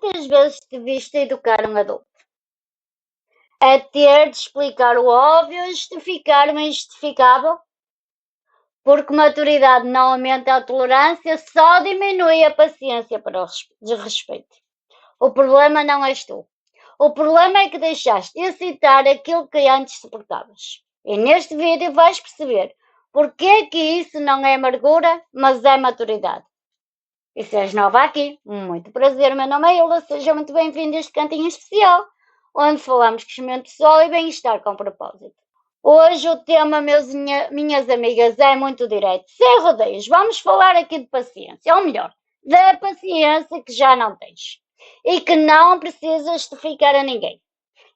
Quantas vezes te viste educar um adulto? A ter de explicar o óbvio e justificar o injustificável? Porque maturidade não aumenta a tolerância, só diminui a paciência para o desrespeito. O problema não és tu. O problema é que deixaste de aceitar aquilo que antes suportavas. E neste vídeo vais perceber porque é que isso não é amargura, mas é maturidade. E se és nova aqui, muito prazer, meu nome é Hilda, seja muito bem-vindo a este cantinho especial, onde falamos de crescimento pessoal e bem-estar com propósito. Hoje o tema, minhas amigas, é muito direto, sem rodeios. Vamos falar aqui de paciência, ou melhor, da paciência que já não tens e que não precisas justificar a ninguém.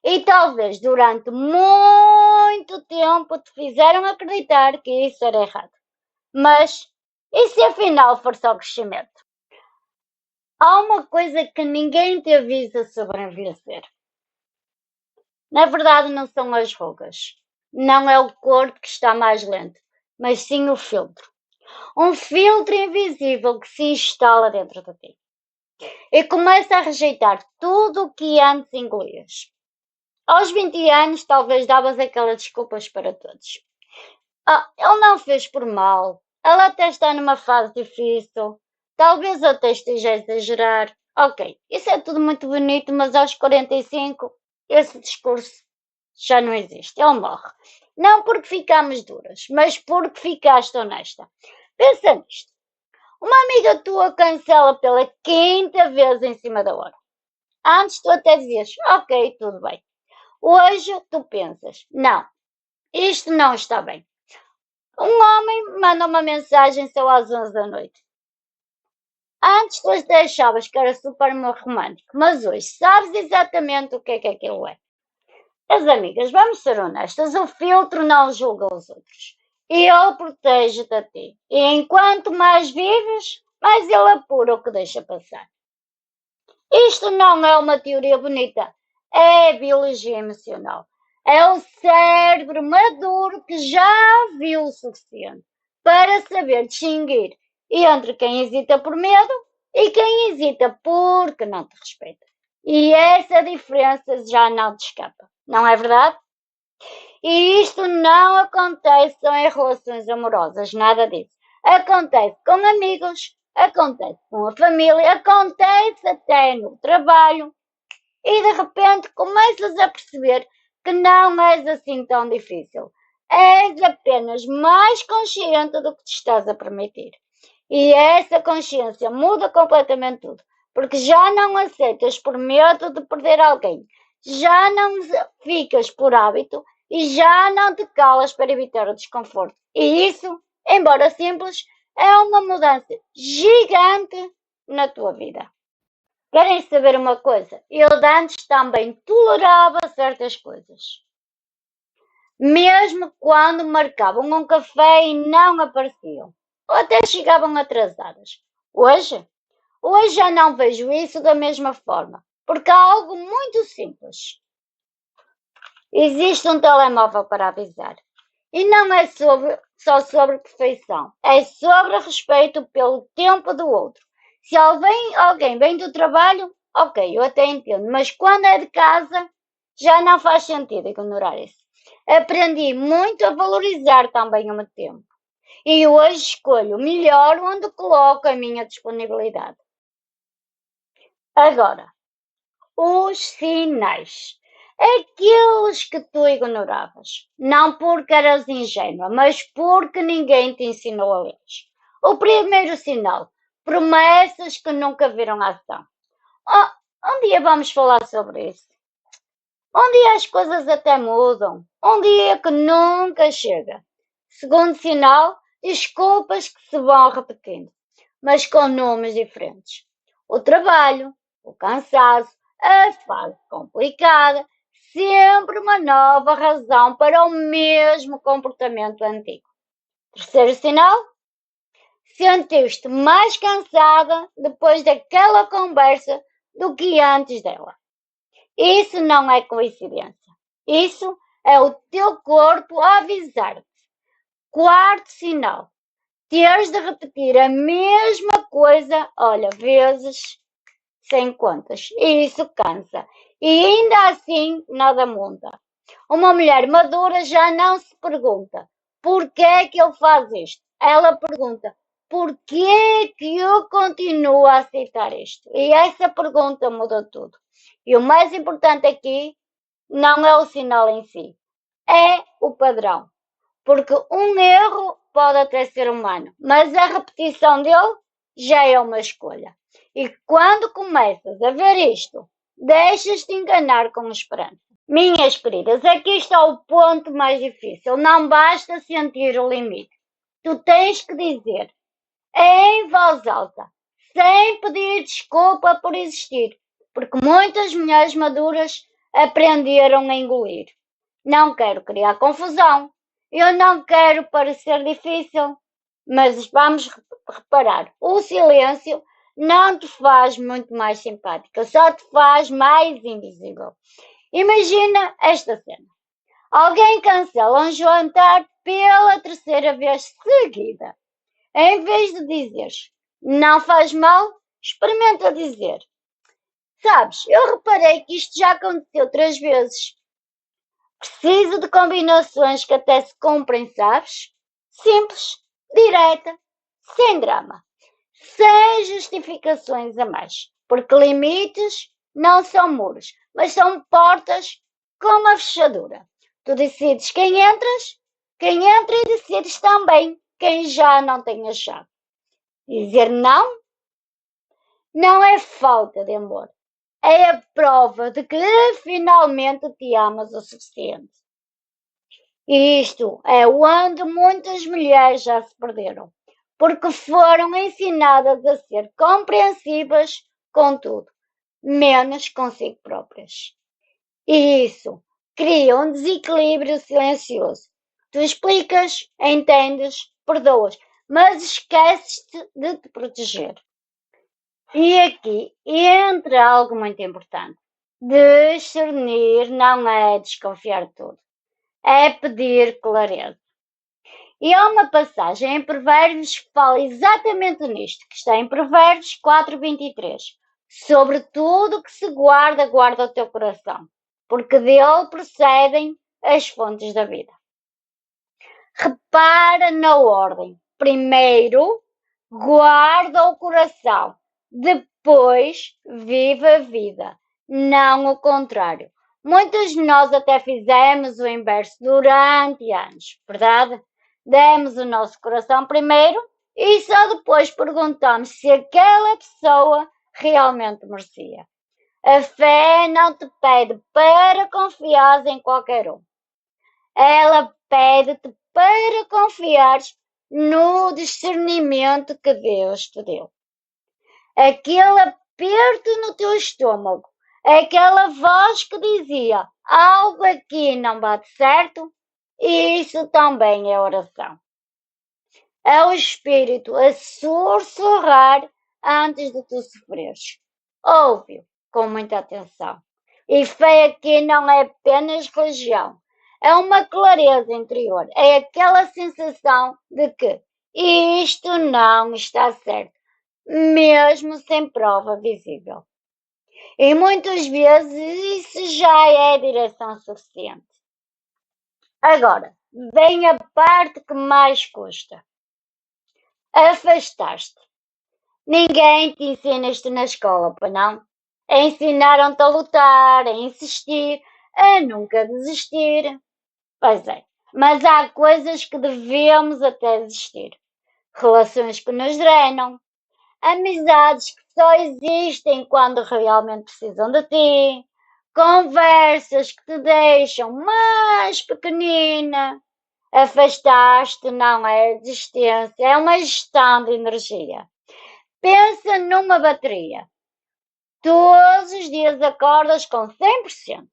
E talvez durante muito tempo te fizeram acreditar que isso era errado. Mas e se afinal for só crescimento? Há uma coisa que ninguém te avisa sobre envelhecer. Na verdade não são as rugas. Não é o corpo que está mais lento, mas sim o filtro. Um filtro invisível que se instala dentro de ti. E começa a rejeitar tudo o que antes engolias. Aos 20 anos talvez davas aquelas desculpas para todos. Ele não fez por mal. Ela até está numa fase difícil. Talvez até esteja a exagerar. Ok, isso é tudo muito bonito, mas aos 45 esse discurso já não existe. Ele morre. Não porque ficamos duras, mas porque ficaste honesta. Pensa nisto. Uma amiga tua cancela pela quinta vez em cima da hora. Antes tu até dizias, ok, tudo bem. Hoje tu pensas, não, isto não está bem. Um homem manda uma mensagem só às 11 da noite. Antes tu até achavas que era super romântico, mas hoje sabes exatamente o que é que aquilo é. As amigas, vamos ser honestas, o filtro não julga os outros. E ele protege-te a ti. E enquanto mais vives, mais ele apura o que deixa passar. Isto não é uma teoria bonita, é biologia emocional. É o cérebro maduro que já viu o suficiente para saber distinguir entre quem hesita por medo e quem hesita porque não te respeita. E essa diferença já não te escapa, não é verdade? E isto não acontece só em relações amorosas, nada disso. Acontece com amigos, acontece com a família, acontece até no trabalho. E de repente começas a perceber que não és assim tão difícil. És apenas mais consciente do que te estás a permitir. E essa consciência muda completamente tudo. Porque já não aceitas por medo de perder alguém. Já não ficas por hábito e já não te calas para evitar o desconforto. E isso, embora simples, é uma mudança gigante na tua vida. Querem saber uma coisa? Eu antes também tolerava certas coisas. Mesmo quando marcavam um café e não apareciam. Ou até chegavam atrasadas. Hoje já não vejo isso da mesma forma. Porque há algo muito simples. Existe um telemóvel para avisar. E não é só sobre perfeição. É sobre respeito pelo tempo do outro. Se alguém vem do trabalho, ok, eu até entendo. Mas quando é de casa, já não faz sentido ignorar isso. Aprendi muito a valorizar também o meu tempo. E hoje escolho melhor onde coloco a minha disponibilidade. Agora, os sinais. Aqueles que tu ignoravas. Não porque eras ingênua, mas porque ninguém te ensinou a lê-los. O primeiro sinal. Promessas que nunca viram ação. Um dia vamos falar sobre isso. Um dia as coisas até mudam. Um dia que nunca chega. Segundo sinal, desculpas que se vão repetindo, mas com nomes diferentes. O trabalho, o cansaço, a fase complicada, sempre uma nova razão para o mesmo comportamento antigo. Terceiro sinal, sentiste mais cansada depois daquela conversa do que antes dela. Isso não é coincidência. Isso é o teu corpo a avisar-te. Quarto sinal, teres de repetir a mesma coisa, olha, vezes sem contas. E isso cansa. E ainda assim, nada muda. Uma mulher madura já não se pergunta porquê é que ele faz isto. Ela pergunta porquê é que eu continuo a aceitar isto. E essa pergunta muda tudo. E o mais importante aqui não é o sinal em si, é o padrão. Porque um erro pode até ser humano, mas a repetição dele já é uma escolha. E quando começas a ver isto, deixas-te enganar com esperança. Minhas queridas, aqui está o ponto mais difícil. Não basta sentir o limite. Tu tens que dizer, em voz alta, sem pedir desculpa por existir, porque muitas mulheres maduras aprenderam a engolir. Não quero criar confusão, eu não quero parecer difícil, mas vamos reparar, o silêncio não te faz muito mais simpática, só te faz mais invisível. Imagina esta cena. Alguém cancela um jantar pela terceira vez seguida. Em vez de dizeres, não faz mal, experimenta dizer. Sabes, eu reparei que isto já aconteceu 3 vezes. Preciso de combinações que até se cumprem, sabes? Simples, direta, sem drama. Sem justificações a mais. Porque limites não são muros, mas são portas com uma fechadura. Tu decides quem entra e decides também quem já não tem a chave. Dizer não é falta de amor. É a prova de que finalmente te amas o suficiente. E isto é onde muitas mulheres já se perderam, porque foram ensinadas a ser compreensivas com tudo, menos consigo próprias. E isso cria um desequilíbrio silencioso. Tu explicas, entendes, perdoas, mas esqueces-te de te proteger. E aqui entra algo muito importante. Discernir não é desconfiar de tudo, é pedir clareza. E há uma passagem em Provérbios que fala exatamente nisto, que está em Provérbios 4:23. Sobre tudo que se guarda, guarda o teu coração, porque dele procedem as fontes da vida. Repara na ordem. Primeiro, guarda o coração. Depois, vive a vida. Não o contrário. Muitos de nós até fizemos o inverso durante anos, verdade? Demos o nosso coração primeiro e só depois perguntamos se aquela pessoa realmente merecia. A fé não te pede para confiar em qualquer um. Ela pede-te para confiares no discernimento que Deus te deu. Aquele aperto no teu estômago, aquela voz que dizia algo aqui não bate certo, isso também é oração. É o Espírito a sussurrar antes de tu sofreres. Ouve-o com muita atenção. E fé aqui não é apenas religião. É uma clareza interior. É aquela sensação de que isto não está certo, mesmo sem prova visível. E muitas vezes isso já é direção suficiente. Agora, vem a parte que mais custa. Afastar-te. Ninguém te ensina isto na escola, pois não? Ensinaram-te a lutar, a insistir, a nunca desistir. Pois é, mas há coisas que devemos até desistir. Relações que nos drenam, amizades que só existem quando realmente precisam de ti, conversas que te deixam mais pequenina. Afastar-te não é desistência, é uma gestão de energia. Pensa numa bateria. Todos os dias acordas com 100%.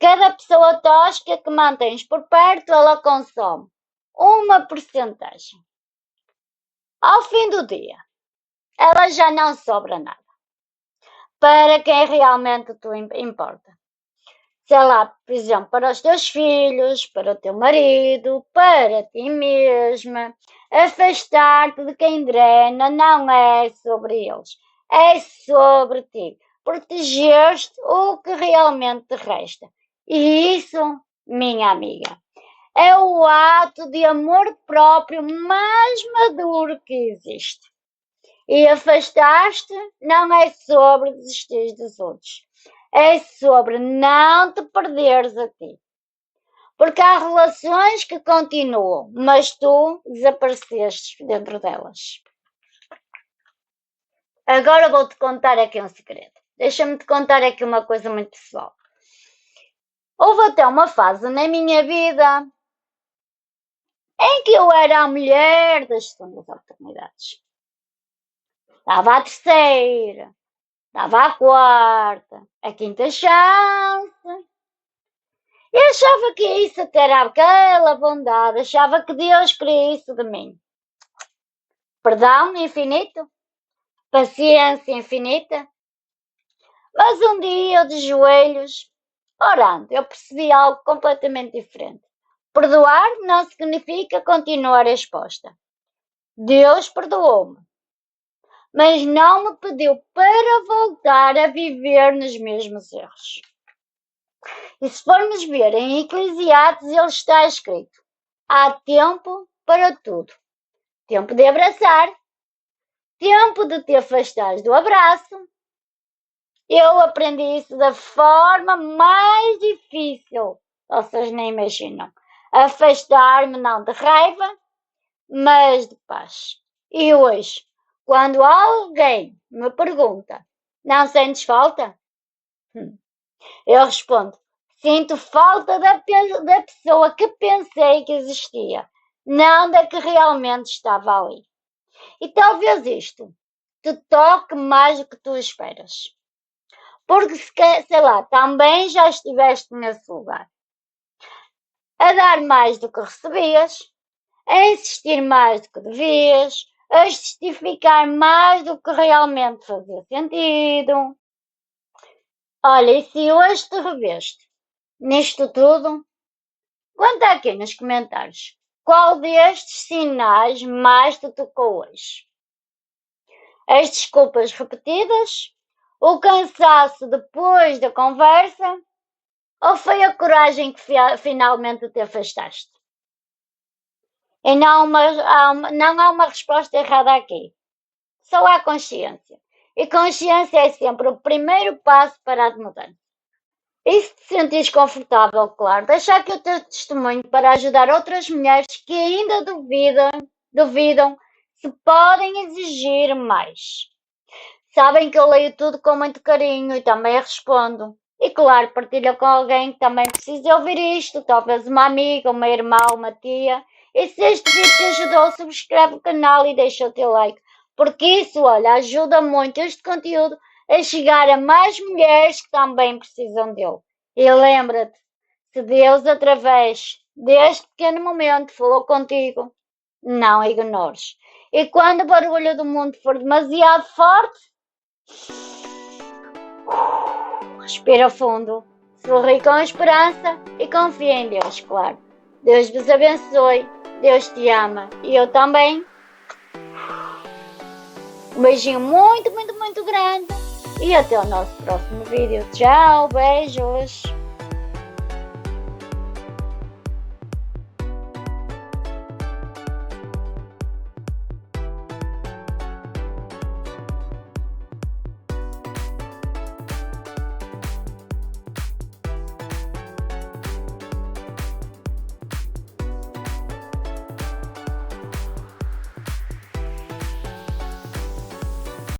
Cada pessoa tosca que mantens por perto, ela consome uma porcentagem. Ao fim do dia, ela já não sobra nada. Para quem realmente te importa. Sei lá, por exemplo, para os teus filhos, para o teu marido, para ti mesma. Afastar-te de quem drena não é sobre eles. É sobre ti. Proteger-te o que realmente te resta. E isso, minha amiga, é o ato de amor próprio mais maduro que existe. E afastar-te não é sobre desistir dos outros. É sobre não te perderes a ti. Porque há relações que continuam, mas tu desapareceste dentro delas. Agora vou-te contar aqui um segredo. Deixa-me te contar aqui uma coisa muito pessoal. Houve até uma fase na minha vida em que eu era a mulher das segundas oportunidades. Dava a terceira, dava a quarta, a quinta chance. E achava que isso até era aquela bondade, achava que Deus queria isso de mim. Perdão infinito, paciência infinita. Mas um dia eu de joelhos, orando, eu percebi algo completamente diferente. Perdoar não significa continuar exposta. Deus perdoou-me, mas não me pediu para voltar a viver nos mesmos erros. E se formos ver em Eclesiastes, ele está escrito: há tempo para tudo. Tempo de abraçar, tempo de te afastares do abraço. Eu aprendi isso da forma mais difícil, vocês nem imaginam. Afastar-me não de raiva, mas de paz. E hoje, quando alguém me pergunta, não sentes falta? Eu respondo, sinto falta da pessoa que pensei que existia, não da que realmente estava ali. E talvez isto te toque mais do que tu esperas. Porque, sei lá, também já estiveste nesse lugar. A dar mais do que recebias, a insistir mais do que devias, a justificar mais do que realmente fazia sentido. Olha, e se hoje te reveste nisto tudo, conta aqui nos comentários qual destes sinais mais te tocou hoje. As desculpas repetidas, o cansaço depois da conversa, ou foi a coragem que finalmente te afastaste? E não há uma resposta errada aqui. Só há consciência. E consciência é sempre o primeiro passo para a mudança. E se te sentires confortável, claro, deixa aqui o teu testemunho para ajudar outras mulheres que ainda duvidam se podem exigir mais. Sabem que eu leio tudo com muito carinho e também respondo. E claro, partilha com alguém que também precisa ouvir isto, talvez uma amiga, uma irmã, uma tia. E se este vídeo te ajudou, subscreve o canal e deixa o teu like. Porque isso, olha, ajuda muito este conteúdo a chegar a mais mulheres que também precisam dele. E lembra-te, se Deus através deste pequeno momento falou contigo, não ignores. E quando o barulho do mundo for demasiado forte, respira fundo, sorri com esperança e confia em Deus, claro. Deus vos abençoe, Deus te ama e eu também. Um beijinho muito, muito, muito grande e até o nosso próximo vídeo. Tchau, beijos!